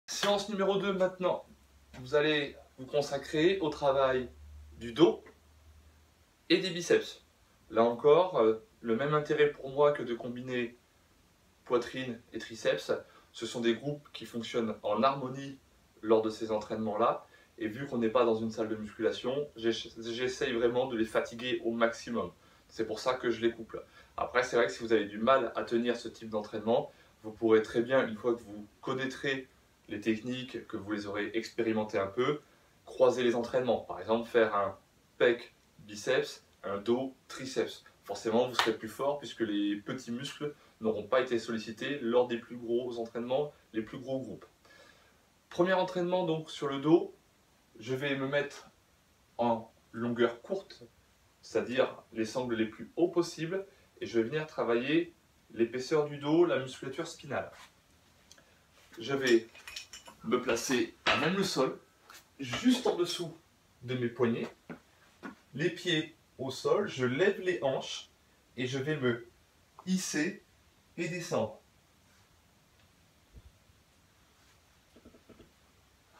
Séance numéro 2 maintenant. Vous allez vous consacrer au travail du dos et des biceps. Là encore, le même intérêt pour moi que de combiner poitrine et triceps. Ce sont des groupes qui fonctionnent en harmonie lors de ces entraînements-là. Et vu qu'on n'est pas dans une salle de musculation, j'essaye vraiment de les fatiguer au maximum. C'est pour ça que je les couple. Après, c'est vrai que si vous avez du mal à tenir ce type d'entraînement, vous pourrez très bien, une fois que vous connaîtrez les techniques, que vous les aurez expérimentées un peu, croiser les entraînements. Par exemple, faire un pec biceps, un dos triceps. Forcément, vous serez plus fort puisque les petits muscles n'auront pas été sollicités lors des plus gros entraînements, les plus gros groupes. Premier entraînement donc sur le dos, je vais me mettre en longueur courte, c'est-à-dire les sangles les plus hauts possibles, et je vais venir travailler l'épaisseur du dos, la musculature spinale. Je vais me placer à même le sol, juste en dessous de mes poignets, les pieds au sol, je lève les hanches et je vais me hisser et descendre.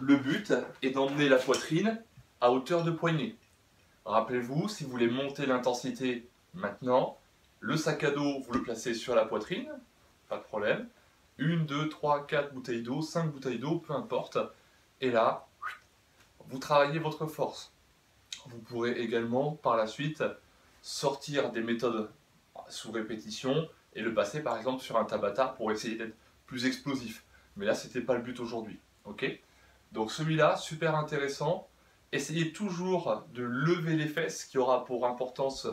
Le but est d'emmener la poitrine à hauteur de poignet. Rappelez-vous, si vous voulez monter l'intensité maintenant, le sac à dos, vous le placez sur la poitrine, pas de problème. 1, 2, 3, 4 bouteilles d'eau, 5 bouteilles d'eau, peu importe. Et là, vous travaillez votre force. Vous pourrez également, par la suite, sortir des méthodes sous répétition et le passer par exemple sur un Tabata pour essayer d'être plus explosif. Mais là, ce n'était pas le but aujourd'hui. Okay, donc celui-là, super intéressant. Essayez toujours de lever les fesses, qui aura pour importance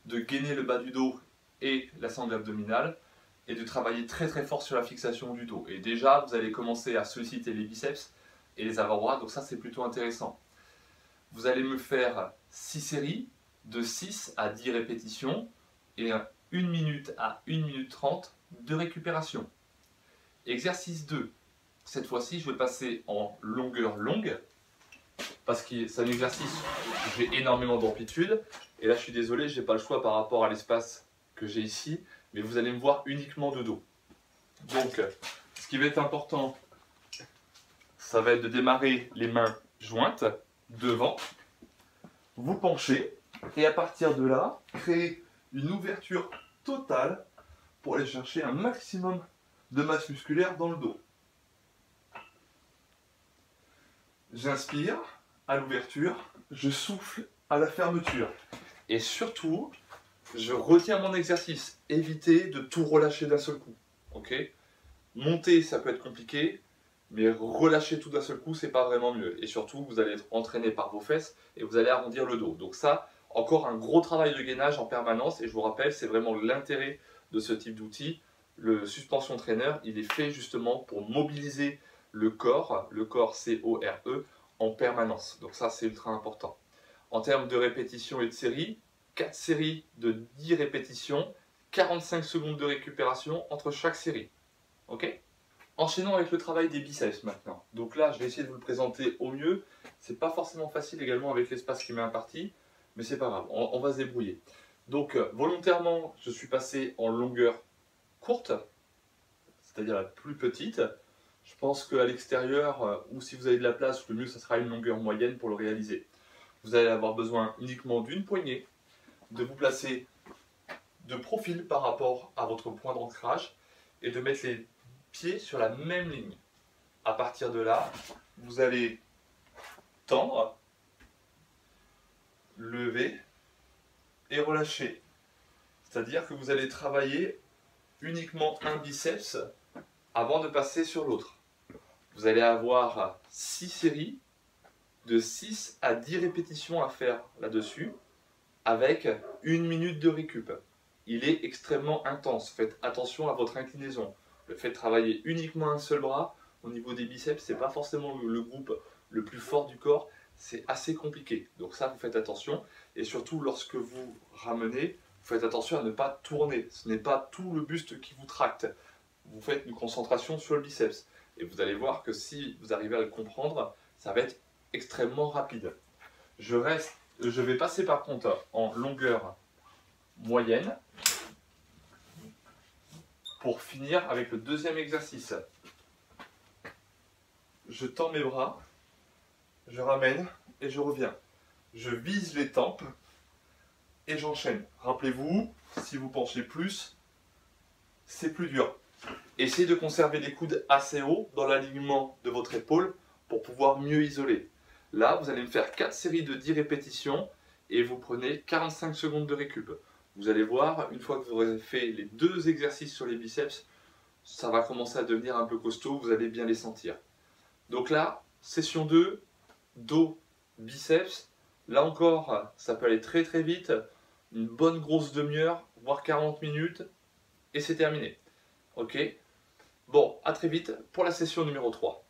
de gainer le bas du dos et la sangle abdominale, et de travailler très très fort sur la fixation du dos. Et déjà, vous allez commencer à solliciter les biceps et les avant-bras, donc ça c'est plutôt intéressant. Vous allez me faire 6 séries de 6 à 10 répétitions et 1 minute à 1 minute 30 de récupération. Exercice 2. Cette fois-ci, je vais passer en longueur longue parce que c'est un exercice où j'ai énormément d'amplitude. Et là, je suis désolé, je n'ai pas le choix par rapport à l'espace que j'ai ici, mais vous allez me voir uniquement de dos. Donc, ce qui va être important, ça va être de démarrer les mains jointes devant, vous penchez et à partir de là, créer une ouverture totale pour aller chercher un maximum de masse musculaire dans le dos. J'inspire à l'ouverture, je souffle à la fermeture. Et surtout, je retiens mon exercice. Évitez de tout relâcher d'un seul coup. Okay, monter, ça peut être compliqué, mais relâcher tout d'un seul coup, c'est pas vraiment mieux. Et surtout, vous allez être entraîné par vos fesses et vous allez arrondir le dos. Donc ça, encore un gros travail de gainage en permanence. Et je vous rappelle, c'est vraiment l'intérêt de ce type d'outil. Le suspension trainer, il est fait justement pour mobiliser le corps C-O-R-E, en permanence. Donc ça, c'est ultra important. En termes de répétitions et de séries, 4 séries de 10 répétitions, 45 secondes de récupération entre chaque série. Ok ? Enchaînons avec le travail des biceps maintenant. Donc là, je vais essayer de vous le présenter au mieux. C'est pas forcément facile également avec l'espace qui m'est imparti, mais c'est pas grave, on va se débrouiller. Donc volontairement, je suis passé en longueur courte, c'est-à-dire la plus petite. Je pense qu'à l'extérieur, ou si vous avez de la place, le mieux, ça sera une longueur moyenne pour le réaliser. Vous allez avoir besoin uniquement d'une poignée, de vous placer de profil par rapport à votre point d'ancrage et de mettre les pieds sur la même ligne. À partir de là, vous allez tendre, lever et relâcher. C'est-à-dire que vous allez travailler uniquement un biceps avant de passer sur l'autre. Vous allez avoir 6 séries de 6 à 10 répétitions à faire là-dessus avec 1 minute de récup. Il est extrêmement intense. Faites attention à votre inclinaison. Le fait de travailler uniquement un seul bras au niveau des biceps, ce n'est pas forcément le groupe le plus fort du corps. C'est assez compliqué. Donc ça, vous faites attention. Et surtout, lorsque vous ramenez, vous faites attention à ne pas tourner. Ce n'est pas tout le buste qui vous tracte. Vous faites une concentration sur le biceps. Et vous allez voir que si vous arrivez à le comprendre, ça va être extrêmement rapide. Je vais passer par contre en longueur moyenne. Pour finir avec le deuxième exercice. Je tends mes bras, je ramène et je reviens. Je vise les tempes et j'enchaîne. Rappelez-vous, si vous penchez plus, c'est plus dur. Essayez de conserver les coudes assez hauts dans l'alignement de votre épaule pour pouvoir mieux isoler. Là, vous allez me faire 4 séries de 10 répétitions et vous prenez 45 secondes de récup. Vous allez voir, une fois que vous aurez fait les 2 exercices sur les biceps, ça va commencer à devenir un peu costaud, vous allez bien les sentir. Donc là, session 2, dos, biceps. Là encore, ça peut aller très très vite, une bonne grosse demi-heure, voire 40 minutes, et c'est terminé. Ok? Bon, à très vite pour la session numéro 3.